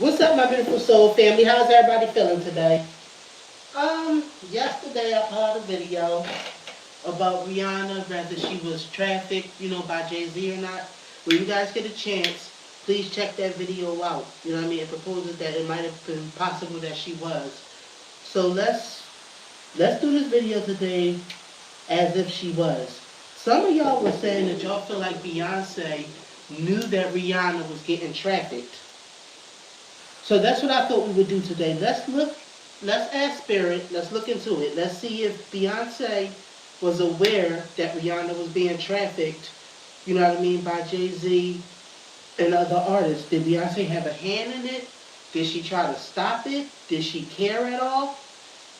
What's up, my beautiful soul family? How's everybody feeling today? Yesterday I put out a video about Rihanna, whether she was trafficked, by Jay-Z or not. When you guys get a chance, please check that video out. You know what I mean? It proposes that it might have been possible that she was. So let's do this video today as if she was. Some of y'all were saying that y'all feel like Beyonce knew that Rihanna was getting trafficked. So that's what I thought we would do today. Let's ask Spirit, let's look into it. Let's see if Beyonce was aware that Rihanna was being trafficked, you know what I mean, by Jay-Z and other artists. Did Beyonce have a hand in it? Did she try to stop it? Did she care at all?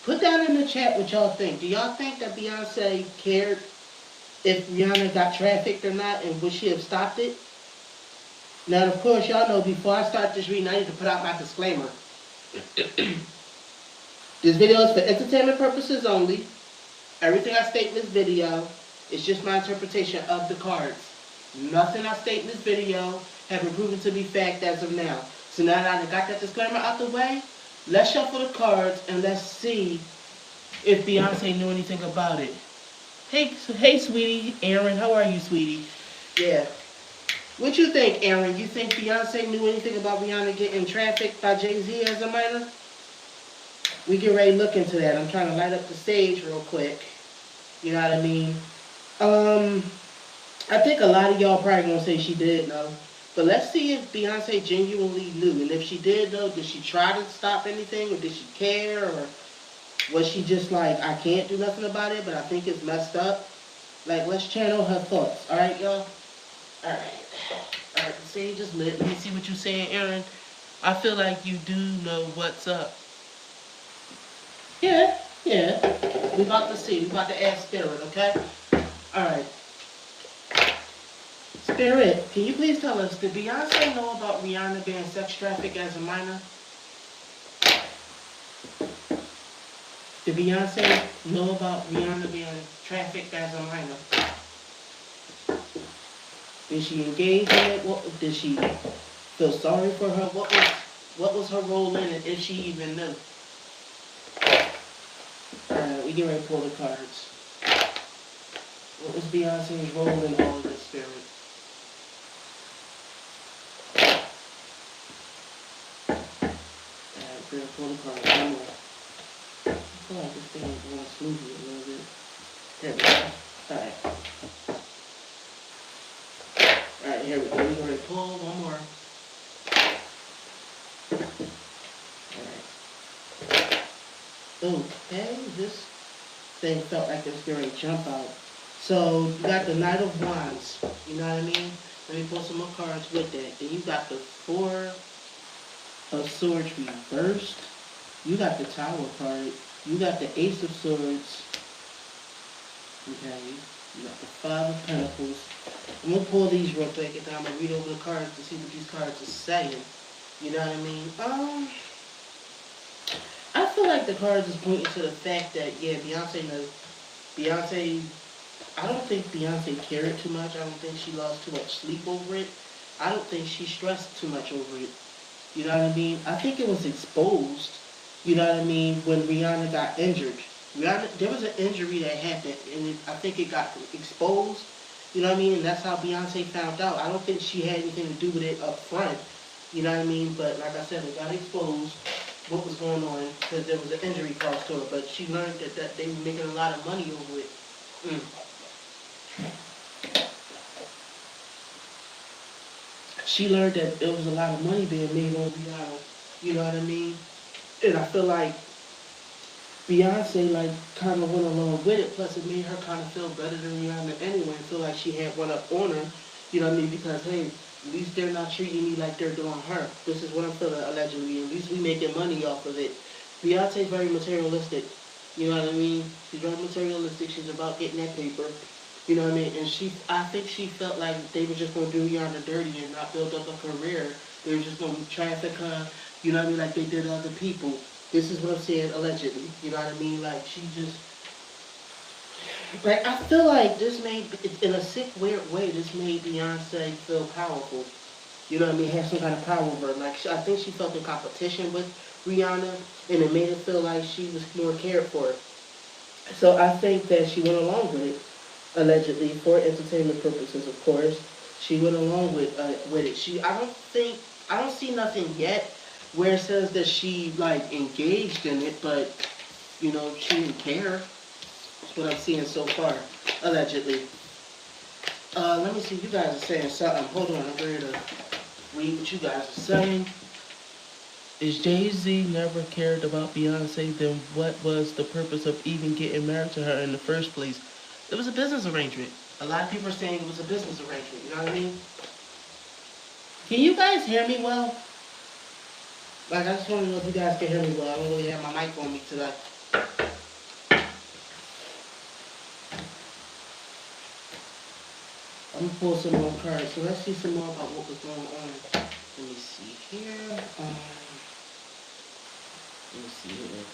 Put that in the chat what y'all think. Do y'all think that Beyonce cared if Rihanna got trafficked or not, and would she have stopped it? Now, of course, y'all know before I start this reading, I need to put out my disclaimer. This video is for entertainment purposes only. Everything I state in this video is just my interpretation of the cards. Nothing I state in this video has been proven to be fact as of now. So now that I got that disclaimer out the way, let's shuffle the cards and let's see if Beyonce knew anything about it. Hey, sweetie. Aaron, how are you, sweetie? Yeah. What you think, Aaron? You think Beyonce knew anything about Rihanna getting trafficked by Jay-Z as a minor? We get ready to look into that. I'm trying to light up the stage real quick. You know what I mean? I think a lot of y'all probably gonna say she did know. But let's see if Beyonce genuinely knew. And if she did know, did she try to stop anything? Or did she care? Or was she just like, I can't do nothing about it, but I think it's messed up? Like, let's channel her thoughts. Alright, y'all? Alright. Alright, the stage is lit. Let me see what you're saying, Aaron. I feel like you do know what's up. Yeah. We about to see. We about to ask Spirit, okay? Alright. Spirit, can you please tell us, did Beyonce know about Rihanna being sex trafficked as a minor? Did Beyonce know about Rihanna being trafficked as a minor? Did she engage in it? Did she feel sorry for her? What was her role in it, if she even knew? Alright, we get ready to pull the cards. What was Beyonce's role in all of this, Spirit? Alright, we're going to pull the cards. One more. I feel like this thing is going smoothly a little bit. There we go. Alright. Alright, here we go. We're going to pull one more. Alright. Okay, this thing felt like it was going to jump out. So, you got the Knight of Wands. You know what I mean? Let me pull some more cards with that. Then you got the Four of Swords reversed. You got the Tower card. You got the Ace of Swords. Okay. You got the Five of Pentacles. I'm going to pull these real quick and then I'm going to read over the cards to see what these cards are saying. You know what I mean? I feel like the cards is pointing to the fact that, yeah, Beyonce, I don't think Beyonce cared too much. I don't think she lost too much sleep over it. I don't think she stressed too much over it. You know what I mean? I think it was exposed, you know what I mean, when Rihanna got injured. There was an injury that happened, and I think it got exposed, you know what I mean? And that's how Beyonce found out. I don't think she had anything to do with it up front, you know what I mean? But like I said, it got exposed, what was going on, because there was an injury caused to her. But she learned that they were making a lot of money over it. She learned that there was a lot of money being made on Rihanna, you know what I mean? And I feel like Beyonce, like, kind of went along with it. Plus, it made her kind of feel better than Rihanna anyway. I feel like she had one up on her, you know what I mean? Because, hey, at least they're not treating me like they're doing her. This is what I'm feeling, allegedly. At least we making money off of it. Beyonce's very materialistic, you know what I mean? She's very materialistic. She's about getting that paper, you know what I mean? And I think she felt like they were just going to do Rihanna dirty and not build up a career. They were just going to traffic her, you know what I mean, like they did other people. This is what I'm saying, allegedly. You know what I mean? Like, she just... Like, I feel like this made... In a sick, weird way, this made Beyonce feel powerful. You know what I mean? Had some kind of power over her. Like I think she felt in competition with Rihanna, and it made her feel like she was more cared for. So I think that she went along with it, allegedly for entertainment purposes, of course. She went along with it. I don't see nothing yet where it says that she like engaged in it, but she didn't care. That's what I'm seeing so far, allegedly. Let me see. You guys are saying something. Hold on, I'm ready to read what you guys are saying. If Jay-Z never cared about Beyonce, then what was the purpose of even getting married to her in the first place? It was a business arrangement. A lot of people are saying it was a business arrangement. You know what I mean? Can you guys hear me well? Like, I just want to know if you guys can hear me well. I don't really have my mic on me today. I'm going to pull some more cards. So let's see some more about what was going on. Let me see here. Let me see here.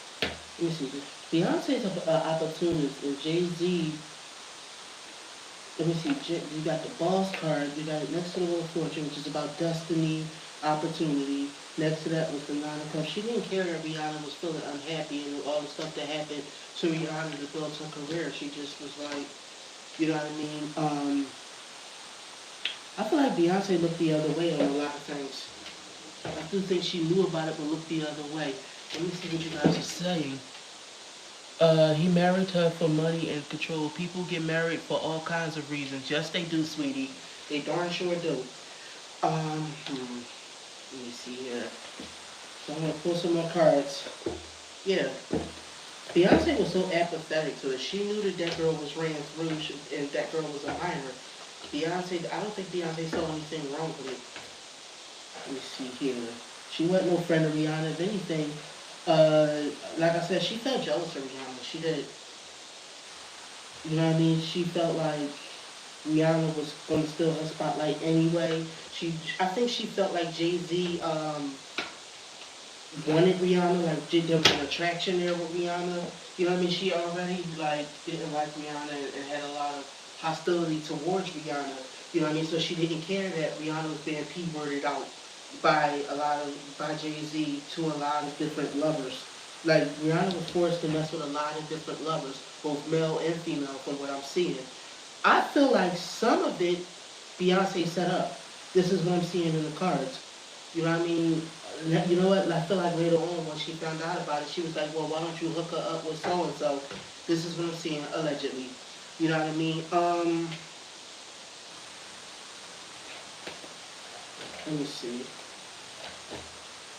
Let me see. Beyonce's opportunist and Jay-Z. Let me see. You got the boss card. You got it next to the Wheel of Fortune, which is about destiny, opportunity. Next to that was the Nine of Cups. She didn't care if Rihanna was feeling unhappy and all the stuff that happened to Rihanna to build her career. She just was like, you know what I mean? I feel like Beyonce looked the other way on a lot of things. I do think she knew about it, but looked the other way. Let me see what you guys are saying. He married her for money and control. People get married for all kinds of reasons. Yes, they do, sweetie. They darn sure do. Let me see here. So I'm gonna pull some more cards. Yeah. Beyonce was so apathetic to it. She knew that that girl was ran through and that girl was a minor. Beyonce, I don't think Beyonce saw anything wrong with it. Let me see here. She wasn't no friend of Rihanna. If anything, like I said, she felt jealous of Rihanna. She did. You know what I mean? She felt like Rihanna was going to steal her spotlight anyway. I think she felt like Jay Z wanted Rihanna, like there was an attraction there with Rihanna. You know what I mean? She already like didn't like Rihanna and had a lot of hostility towards Rihanna. You know what I mean? So she didn't care that Rihanna was being p-worded out by Jay Z to a lot of different lovers. Like Rihanna was forced to mess with a lot of different lovers, both male and female, from what I'm seeing. I feel like some of it Beyonce set up. This is what I'm seeing in the cards. You know what I mean? You know what? I feel like later on when she found out about it, she was like, well, why don't you hook her up with so and so? This is what I'm seeing allegedly. You know what I mean? Let me see.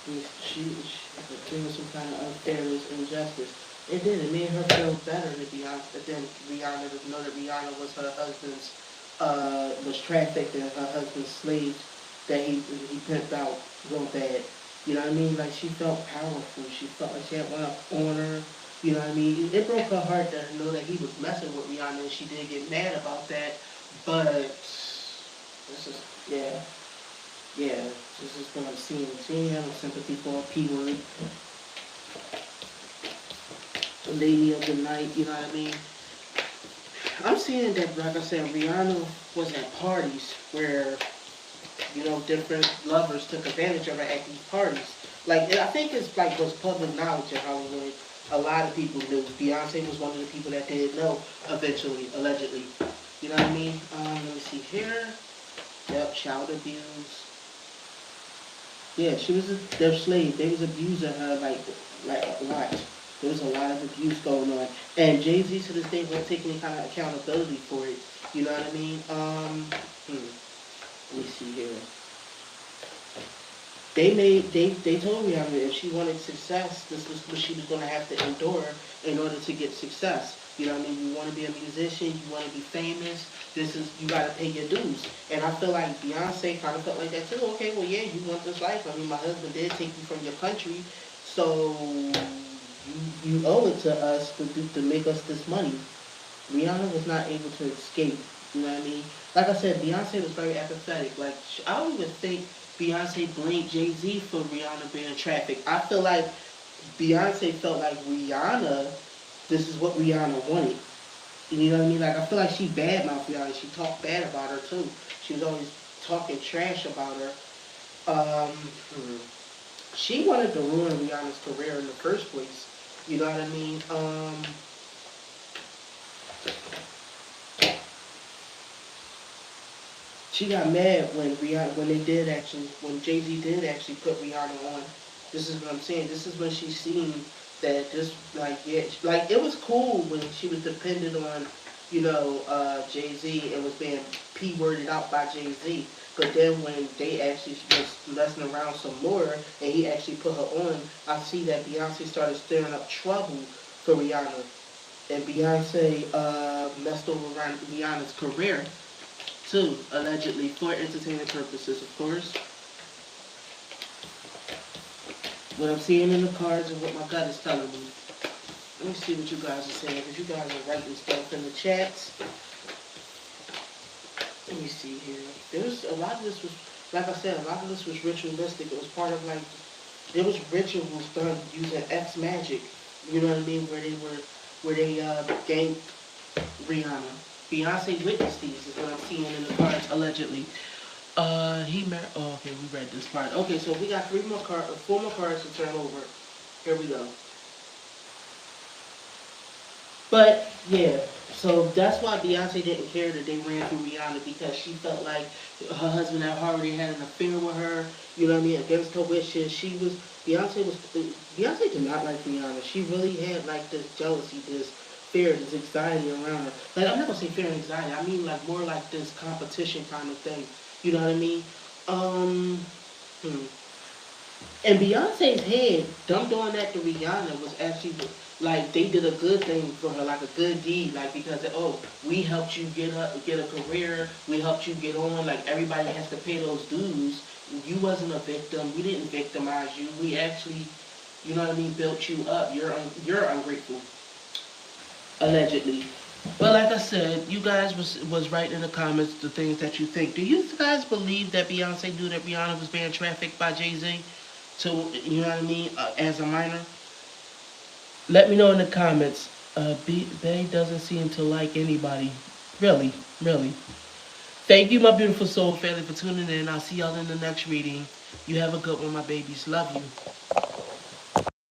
There was some kind of unfairness, injustice. It did. It made her feel better than Rihanna to know that Rihanna was her husband's, was trafficked and her husband's slave that he pimped out real bad. You know what I mean? Like she felt powerful. She felt like she had one up on her. You know what I mean? It broke her heart to know that he was messing with Rihanna, and she did get mad about that. But this is yeah, this is what I'm seeing. She ain't have no sympathy for a P word. The lady of the night, you know what I mean? I'm seeing that, like I said, Rihanna was at parties where, different lovers took advantage of her at these parties. Like, I think it's like was public knowledge in Hollywood. A lot of people knew. Beyonce was one of the people that did know eventually, allegedly. You know what I mean? Let me see here. Yep, child abuse. Yeah, she was their slave. They was abusing her like a lot. There was a lot of abuse going on, and Jay Z to this day won't take any kind of accountability for it. You know what I mean? Let me see here. They told Rihanna if she wanted success, this was what she was going to have to endure in order to get success. You know what I mean? You want to be a musician, you want to be famous. You got to pay your dues. And I feel like Beyonce kind of felt like that too. Okay, well yeah, you want this life. I mean, my husband did take you from your country, so you owe it to us to make us this money. Rihanna was not able to escape. You know what I mean? Like I said, Beyonce was very apathetic. Like I don't even think Beyonce blamed Jay Z for Rihanna being trafficked. I feel like Beyonce felt like Rihanna. This is what Rihanna wanted. You know what I mean? Like I feel like she badmouthed Rihanna. She talked bad about her too. She was always talking trash about her. Hmm. She wanted to ruin Rihanna's career in the first place. You know what I mean? She got mad when Rihanna, when Jay Z did actually put Rihanna on. This is what I'm saying. This is when she seen that this, like, yeah, like it was cool when she was dependent on, Jay Z and was being p worded out by Jay Z. But then when they actually was messing around some more and he actually put her on, I see that Beyonce started stirring up trouble for Rihanna, and Beyonce messed over Rihanna's career too, allegedly for entertainment purposes, of course. What I'm seeing in the cards and what my gut is telling me. Let me see what you guys are saying, because you guys are writing stuff in the chats. Let me see here. There's a lot of this was, like I said, a lot of this was ritualistic. It was part of, like, there was rituals done using X magic. You know what I mean? Where they ganked Rihanna. Beyonce witnessed these, is what I'm seeing in the cards, allegedly. He married. Oh, okay, we read this part. Okay, so we got four more cards to turn over. Here we go. But yeah, so that's why Beyonce didn't care that they ran through Rihanna, because she felt like her husband had already had an affair with her. You know what I mean? Against her wishes, Beyonce did not like Rihanna. She really had like this jealousy, this fear, this anxiety around her. Like, I'm not gonna say fear and anxiety. I mean like more like this competition kind of thing. You know what I mean? Um. Hmm. And Beyonce's head, them doing that to Rihanna was actually like they did a good thing for her, like a good deed, like because we helped you get a career, we helped you get on, like everybody has to pay those dues. You wasn't a victim, we didn't victimize you. We actually, you know what I mean, built you up. You're ungrateful, allegedly. But like I said, you guys was writing in the comments the things that you think. Do you guys believe that Beyonce knew that Rihanna was being trafficked by Jay Z? To, you know what I mean, as a minor? Let me know in the comments. Bey doesn't seem to like anybody. Really, really. Thank you, my beautiful soul family, for tuning in. I'll see y'all in the next reading. You have a good one, my babies. Love you.